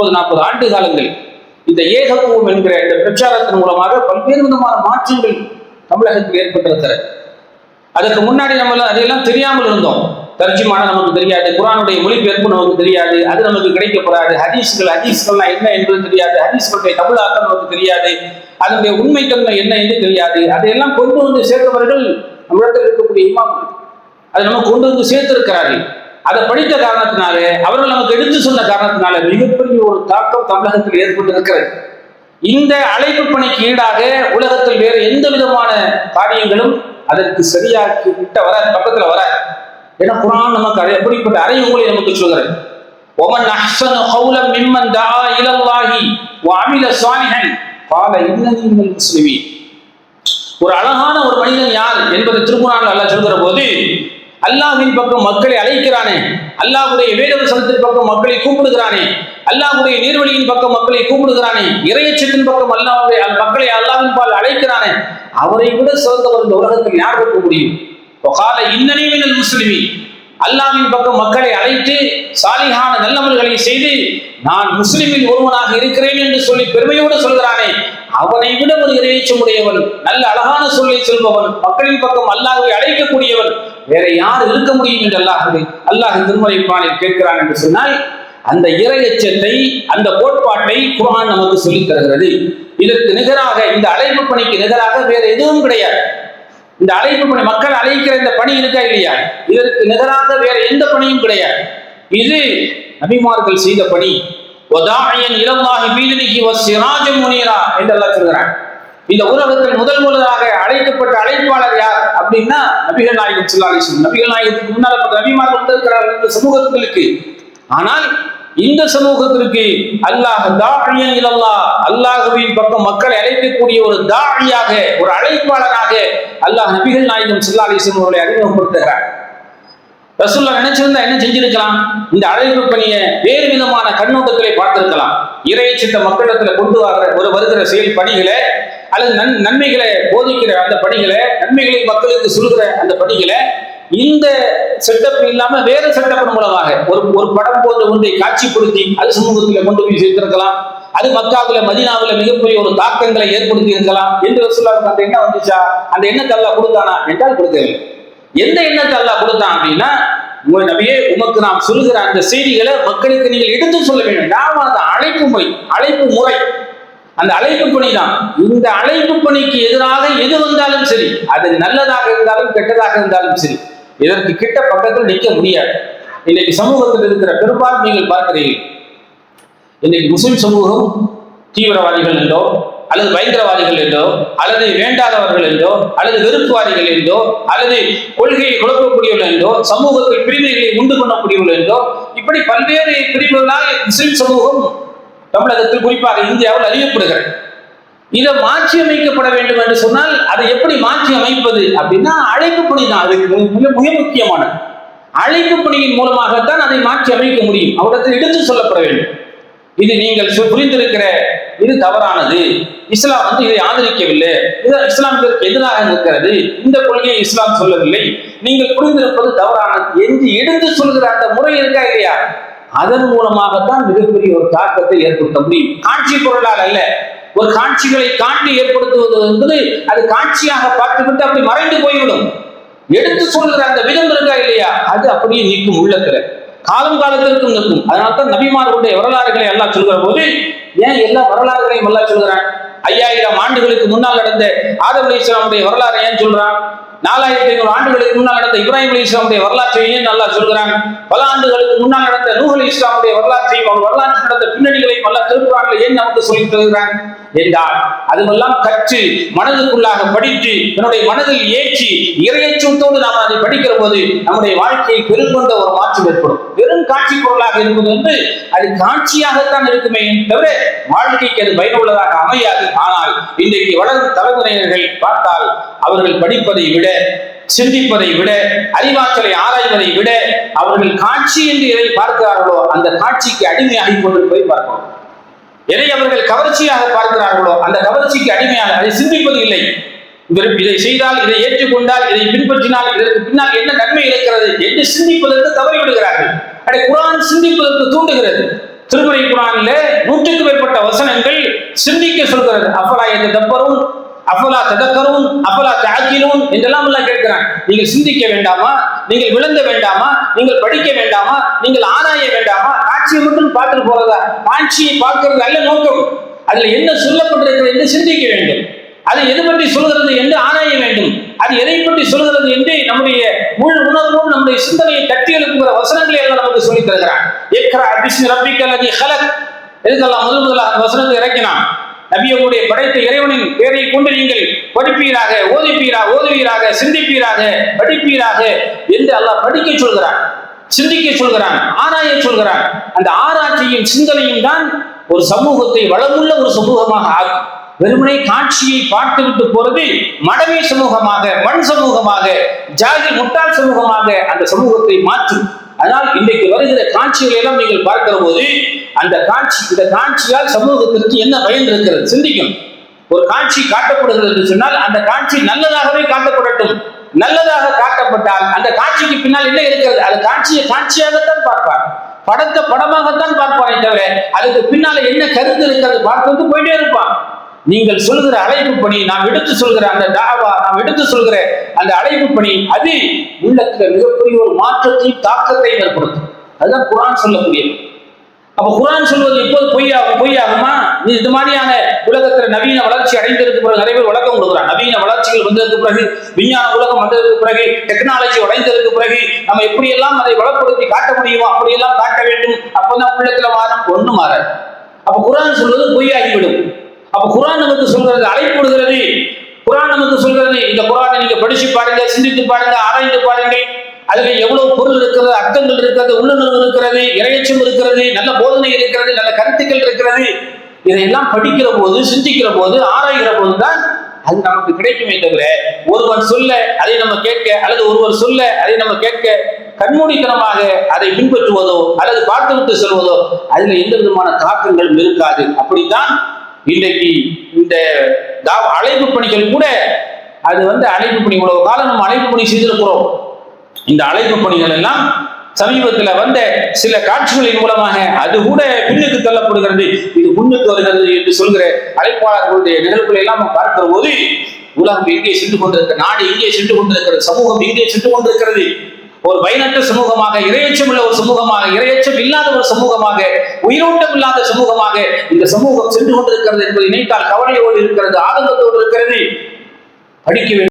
40 ஆண்டு காலங்கள் இந்த ஏகத்துவம் என்கிற இந்த பிரச்சாரத்தின் மூலமாக பல்வேறு விதமான மாற்றங்கள் தமிழகத்தில் ஏற்பட்டிருக்கிறது. அதுக்கு முன்னாடி நம்ம அதையெல்லாம் தெரியாமல் இருந்தோம். தர்ஜிமான நமக்கு தெரியாது, குர்ஆனுடைய மொழிபெயர்ப்பு நமக்கு தெரியாது, அது நமக்கு கிடைக்கப்படாது. ஹதீஸ்கள்லாம் என்ன என்பது தெரியாது, ஹதீஸ்களுடைய தமிழாக்கம் நமக்கு தெரியாது, அதனுடைய உண்மைத்தன்மை என்ன என்று தெரியாது. அதையெல்லாம் கொண்டு வந்து சேர்த்தவர்கள் நம்மிடத்தில் இருக்கக்கூடிய இமாம்கள் அதை நமக்கு கொண்டு வந்து சேர்த்திருக்கிறார்கள். அதை படித்த காரணத்தினாலே, அவர்கள் நமக்கு எடுத்து சொன்ன காரணத்தினால மிகப்பெரிய ஒரு தாக்கம் தமிழகத்தில் ஏற்பட்டிருக்கிறது. இந்த அழைப்பு பணிக்கு ஈடாக உலகத்தில் வேறு எந்த விதமான காரியங்களும் அதற்கு சரியாக்கி விட்ட வராது, பக்கத்தில் வராது. ஏன்னா குர்ஆன் நமக்கு எப்படிப்பட்ட அறையுங்களை நமக்கு சொல்கிறது. ஒமன் அஹ்ஸனு கௌலன் மிம்மன் தஆ இலல்லாஹி வ அமில ஸாலிஹன் قال இன்னனி மினல் முஸ்லிமீன். ஒரு அழகான ஒரு மனிதன் யார் என்பதை திருக்குர்ஆனில் அல்லாஹ் சொல்கிற போது, அல்லாஹ்வின் பக்கம் மக்களை அழைக்கிறானே, அல்லாஹ்வுடைய வேதவசனத்தின் பக்கம் மக்களை கூப்பிடுகிறானே, அல்லாஹ்வுடைய நீர்வழியின் பக்கம் மக்களை கூப்பிடுகிறானே, இறையச்சத்தின் பக்கம் அல்லாஹ்வுடைய மக்களை அல்லாஹ்வின் பால் அழைக்கிறானே, அவரை விட சிறந்தவர் இந்த உலகத்தில் யார் இருக்க முடியும்? وقال இன்னனி மினல் முஸ்லிமீன். அல்லாஹ்வின் பக்கம் மக்களை அழைத்து சாலிஹான நல்லமல்களை செய்து நான் முஸ்லிமில் ஒருவனாக இருக்கிறேன் என்று சொல்லி பெருமையோடு சொல்கிறானே, அவனை விட ஒரு இறையச்சமுடையவன், நல்ல அழகான சொல்லை சொல்பவன், மக்களின் பக்கம் அல்லாஹ்வை அழைக்கக்கூடியவன் வேற யார் இருக்க முடியும் என்று அல்லாஹ் திருமறை குர்ஆனில் கேட்கிறான் என்று சொன்னால், அந்த இறையச்சத்தை, அந்த கோட்பாட்டை குர்ஆன் நமக்கு சொல்லித் தருகிறது. இதற்கு நிகராக, இந்த அழைப்பு பணிக்கு நிகராக வேற எதுவும் கிடையாது. இந்த அழைப்பு பணி, மக்கள் அழைக்கிற இந்த பணி இருக்கா இல்லையா, இதற்கு நிகராக வேற எந்த பணியும் கிடையாது. இது நபிமார்கள் செய்த பணி. வதாஇயன் இலல்லாஹி பீதினிஹி வஸ்ஸிராஜன் முனீரா என்று அல்லாஹ் சொல்கிறான். இந்த உலகத்தில் முதலாக அழைக்கப்பட்ட அழைப்பாளர் யார் அப்படின்னா நபிகள் நாயகம் ஸல்லல்லாஹு அலைஹி வஸல்லம். நபிகள் நாயகத்துக்கு முன்னால் நபிமார்கள் வந்திருக்கிறார்கள் இந்த சமூகங்களுக்கு. ஆனால் இந்த சமூகத்திற்கு அல்லாஹ் தாஇயன் இலல்லாஹ், அல்லாஹ்வின் பக்கம் மக்களை அழைக்கக்கூடிய ஒரு தாஇயாக, ஒரு அழைப்பாளராக அல்லாஹ் நபிகள் நாயகம் ஸல்லல்லாஹு அலைஹி வஸல்லம் அவர்களை அறிமுகப்படுத்துகிறார். ரசூலுல்லாஹ் நினைச்சிருந்தா என்ன செஞ்சிருக்கலாம்? இந்த அழைப்பு பணியை வேறு விதமான கண்ணோட்டத்திலே பார்த்திருக்கலாம். இறையச்சத்த மக்களிடத்தில் கொண்டு வருகிற செயல் பணிகளை, அல்லது நன்மைகளை போதிக்கிற அந்த பணிகளை, நன்மைகளை மக்களுக்கு சொல்கிற அந்த பணிகளை இந்த செட்டப் இல்லாம வேற செட்டப்பின் மூலமாக ஒரு படம் போன்ற ஒன்றை காட்சிப்படுத்தி அது சமூகத்தில் கொண்டு போய் சேர்த்திருக்கலாம். அது மக்காவில மதீனாவில மிகப்பெரிய ஒரு தாக்கங்களை ஏற்படுத்தி இருக்கலாம் என்று ரசூலுல்லாஹ் அந்த எண்ணம் வந்துச்சா? அந்த எண்ணத்தை அல்லாஹ் கொடுத்தானா என்றால் கொடுக்கவில்லை. எந்த எண்ணத்தை அல்லாஹ் கொடுத்தான் அப்படின்னா, உங்கள் நபியே, உமக்கு நாம் சொல்லுகிற அந்த செய்திகளை மக்களுக்கு நீங்கள் எடுத்து சொல்ல வேண்டும். நாம அந்த அழைப்பு முறை அந்த அழைப்பு பணி தான். இந்த அழைப்பு பணிக்கு எதிராக எது வந்தாலும் சரி, அது நல்லதாக இருந்தாலும் கெட்டதாக இருந்தாலும் சரி, இதற்கு கிட்ட பக்கத்தில் நிற்க முடியாது. இன்னைக்கு சமூகத்தில் இருக்கிற பெரும்பாலும் நீங்கள் பார்க்கிறீர்கள், இன்னைக்கு முஸ்லிம் சமூகம் தீவிரவாதிகள் என்றோ, அல்லது பயங்கரவாதிகள் என்றோ, அல்லது வேண்டாதவர்கள் என்றோ, அல்லது வெறுப்புவாதிகள் என்றோ, அல்லது கொள்கையை குழப்பக்கூடியவர்கள் என்றோ, சமூகத்தில் பிரிவுகளை உண்டு பண்ணக்கூடியவர்கள் என்றோ, இப்படி பல்வேறு பிரிவுகளால் முஸ்லிம் சமூகம் தமிழகத்தில், குறிப்பாக இந்தியாவில் அறியப்படுகிறது. இதை மாற்றி அமைக்கப்பட வேண்டும் என்று சொன்னால் அதை எப்படி மாற்றி அமைப்பது அப்படின்னா அழைப்பு பணி தான். அதுக்கு மிக முக்கியமானது. அழைப்பு பணியின் மூலமாகத்தான் அதை மாற்றி அமைக்க முடியும். அவரிடத்தில் எடுத்து சொல்லப்பட வேண்டும். இது நீங்கள் புரிந்திருக்கிற இது தவறானது, இஸ்லாம் இதை ஆதரிக்கவில்லை, இது இஸ்லாமிற்கு எதிராக இருக்கிறது, இந்த கொள்கையை இஸ்லாம் சொல்லவில்லை, நீங்கள் புரிந்திருப்பது தவறானது என்று எடுத்து சொல்கிற அந்த முறை இருக்கா இல்லையா, அதன் மூலமாகத்தான் மிகப்பெரிய ஒரு தாக்கத்தை ஏற்படுத்த முடியும். காட்சி பொருளால் அல்ல. ஒரு காட்சிகளை காட்டி ஏற்படுத்துவது என்பது அது காட்சியாக பார்த்துவிட்டு அப்படி மறைந்து போய்விடும். எடுத்து சொல்கிற அந்த விதம் இருக்கா இல்லையா, அது அப்படியே நிற்கும், உள்ளத்துல காலத்திற்கும் நிற்கும். அதனால்தான் நபிமார்களுடைய வரலாறுகளை அல்லாஹ் சொல்கிற போது, ஏன் எல்லா வரலாறுகளையும் அல்லாஹ் சொல்கிறான்? 5000 ஆண்டுகளுக்கு முன்னால் நடந்த ஆதம் அலைஹிஸ்ஸலாமுடைய வரலாறு ஏன் சொல்றான்? 4500 ஆண்டுகளுக்கு முன்னால் நடந்த இப்ராஹிம் அலைஹிஸ்ஸலாமுடைய வரலாற்றையும் அல்லாஹ் சொல்கிறான். பல ஆண்டுகளுக்கு முன்னால் நடந்த நூஹ் அலைஹிஸ்ஸலாமுடைய வரலாற்றையும், அவர் வரலாற்றில் நடந்த பின்னணிகளையும் அல்லாஹ் திருக்குர்ஆனில் ஏன் நமக்கு சொல்லித் தருகிறான் என்றால், அதுவெல்லாம் கற்று மனதுக்குள்ளாக படித்து என்னுடைய மனதில் ஏற்றி இறையச்சத்தோடு நாம் அதை படிக்கிற போது நம்முடைய வாழ்க்கையில் பெருங்கொண்ட ஒரு மாற்றம் ஏற்படும். வெறும் காட்சி பொருளாக இருப்பது வந்து அது காட்சியாகத்தான் இருக்குமே தவிர வாழ்க்கைக்கு அது பயனுள்ளதாக அமையாது. ஆனால் இன்றைக்கு வளரும் தலைமுறையினர்கள் பார்த்தால், அவர்கள் படிப்பதை விட, சிந்திப்பதை விட, அறிவாற்றலை ஆராய்வதை விட, அவர்கள் காட்சி என்று எதை பார்க்கிறார்களோ அந்த காட்சிக்கு அடிமையாகி கொண்டு போய் பார்க்கிறோம். எதை அவர்கள் கவர்ச்சியாக பார்க்கிறார்களோ அந்த கவர்ச்சிக்கு அடிமையாக அதை சிந்திப்பது இல்லை. இதை செய்தால், இதை ஏற்றுக்கொண்டால், இதை பின்பற்றினால் இதற்கு பின்னால் என்ன நன்மை இருக்கிறது என்று சிந்திப்பதற்கு தவறிவிடுகிறார்கள். அதை குர்ஆன் சிந்திப்பதற்கு தூண்டுகிறது. திருமறை குர்ஆனிலே 100க்கும் மேற்பட்ட வசனங்கள் சிந்திக்க சொல்கிறது. அஃபலா யததப்பரும் அஃபலா ததக்கரும் அஃபலா தஅகிலூன் என்றெல்லாம் அல்லாஹ் கேட்கிறான். நீங்கள் சிந்திக்க வேண்டாமா? நீங்கள் விளங்க வேண்டாமா? நீங்கள் படிக்க வேண்டாமா? நீங்கள் ஆராய வேண்டாமா? காட்சியை மட்டும் பார்த்துட்டு போறதா? காட்சியை பார்க்கிறது அல்ல நோக்கம். அதுல என்ன சொல்லப்பட்டிருக்கிறது என்று சிந்திக்க வேண்டும். அது எது பற்றி சொல்கிறது என்று ஆராய வேண்டும். அது எதை பற்றி சொல்கிறது என்று நம்முடைய உள் உணர்வோடு நம்முடைய சிந்தனையை தட்டி எழுப்புகிற வசனங்களை எல்லாம் நமக்கு சொல்லித் தருகிறான். இக்ரா பிஸ்மி ரப்பிக்கல் லதீ ஹலக். இதுக்கெல்லாம் முதலாக வசனத்தை இறக்கினான். நபியுடைய படைத்த இறைவனின் பெயரை கொண்டு நீங்கள் படிப்பீராக, ஓதுவீராக, சிந்திப்பீராக, படிப்பீராக என்று அல்லாஹ் படிக்க சொல்கிறான், சிந்திக்க சொல்கிறான், ஆராய சொல்கிறான். அந்த ஆராய்ச்சியும் சிந்தனையும் தான் ஒரு சமூகத்தை வளமுள்ள ஒரு சமூகமாக ஆகும். வெறுமனை காட்சியை பார்த்துவிட்டு போறது மடமை சமூகமாக, மண் சமூகமாக, ஜாதி முட்டாள் சமூகமாக அந்த சமூகத்தை மாற்றும். அதனால் இன்றைக்கு வருகிற காட்சிகளை எல்லாம் நீங்கள் பார்க்கிற போது அந்த இந்த காட்சியால் சமூகத்திற்கு என்ன பயன் இருக்கிறது சிந்திக்கும். ஒரு காட்சி காட்டப்படுகிறது என்று சொன்னால் அந்த காட்சி நல்லதாகவே காட்டப்படட்டும். நல்லதாக காட்டப்பட்டால் அந்த காட்சிக்கு பின்னால் என்ன இருக்கிறது? அந்த காட்சியை காட்சியாகத்தான் பார்ப்பார், படத்தை படமாகத்தான் பார்ப்பானே தவிர அதுக்கு பின்னால என்ன கருத்து இருக்கிறது பார்த்து போயிட்டே இருப்பான். நீங்கள் சொல்கிற அழைப்பு பணி, நாம் எடுத்து சொல்கிற அந்த தாவா, நாம் எடுத்து சொல்கிற அந்த அழைப்பு பணி, அது உள்ளத்துல மிகப்பெரிய ஒரு மாற்றத்தை, தாக்கத்தை ஏற்படுத்தும். அதுதான் குர்ஆன் சொல்லக்கூடியது. அப்ப குர்ஆன் சொல்வது எப்போது பொய்யாகுமா? நீ இது மாதிரியான உலகத்துல நவீன வளர்ச்சி அடைந்ததற்கு பிறகு நிறைய பேர் விளக்கம் கொடுக்குறான். நவீன வளர்ச்சிகள் வந்ததற்கு பிறகு, விஞ்ஞான உலகம் வந்ததற்கு பிறகு, டெக்னாலஜி உடைந்ததற்கு பிறகு நம்ம எப்படியெல்லாம் அதை வளப்படுத்தி காட்ட முடியுமோ அப்படியெல்லாம் காட்ட வேண்டும். அப்பதான் உள்ளத்துல மாறும், ஒண்ணு மாறாது. அப்ப குர்ஆன் சொல்வது பொய்யாகிவிடும். அப்ப குர்ஆன் நமக்கு சொல்கிறது, அழைப்புடுகிறது. குர்ஆன் நமக்கு சொல்கிறது, இந்த குர்ஆனை நீங்க படிச்சு பாருங்க, சிந்தித்து பாருங்க, ஆராய்ந்து பாருங்க. அதுல எவ்வளவு பொருள் இருக்கிறது, அர்த்தங்கள் இருக்கிறது, உள்ளுணர்வு இருக்கிறது, இறையச்சம் இருக்கிறது, நல்ல போதனை இருக்கிறது, நல்ல கருத்துக்கள் இருக்கிறது. இதையெல்லாம் படிக்கிற போது, சிந்திக்கிற போது, ஆராய்கிற போதுதான் அது நமக்கு கிடைக்குமே தவிர ஒருவன் சொல்ல அதை நம்ம கேட்க, அல்லது ஒருவர் சொல்ல அதை நம்ம கேட்க கண்மூடித்தனமாக அதை பின்பற்றுவதோ அல்லது பார்த்துவிட்டு செல்வதோ அதுல எந்த விதமான தாக்கங்களும் இருக்காது. அப்படித்தான் இன்றைக்கு இந்த அழைப்பு பணிகள் கூட, அது அழைப்பு பணி இவ்வளவு காலம் நம்ம அழைப்பு பணி செய்திருக்கிறோம். இந்த அழைப்பு பணிகள் எல்லாம் சமீபத்தில் வந்த சில காட்சிகளின் மூலமாக அது கூட பின்னுக்கு தள்ளப்படுகிறது, இது முன்னுக்கு வருகிறது என்று சொல்கிற அழைப்பாளர்களுடைய நிகழ்வுகளை எல்லாம் பார்க்கிற போது உலகம் எங்கே சென்று கொண்டிருக்கிறது, நாடு எங்கே சென்று கொண்டிருக்கிறது, சமூகம் எங்கே சென்று கொண்டிருக்கிறது. ஒரு பயனற்ற சமூகமாக, இரையச்சம் உள்ள ஒரு சமூகமாக, இரையச்சம் இல்லாத ஒரு சமூகமாக, உயிரோட்டம் இல்லாத சமூகமாக இந்த சமூகம் சென்று கொண்டிருக்கிறது என்பதை நினைத்தால் கவலையோடு இருக்கிறது, ஆதங்கத்தோடு இருக்கிறது. படிக்க வேண்டும்.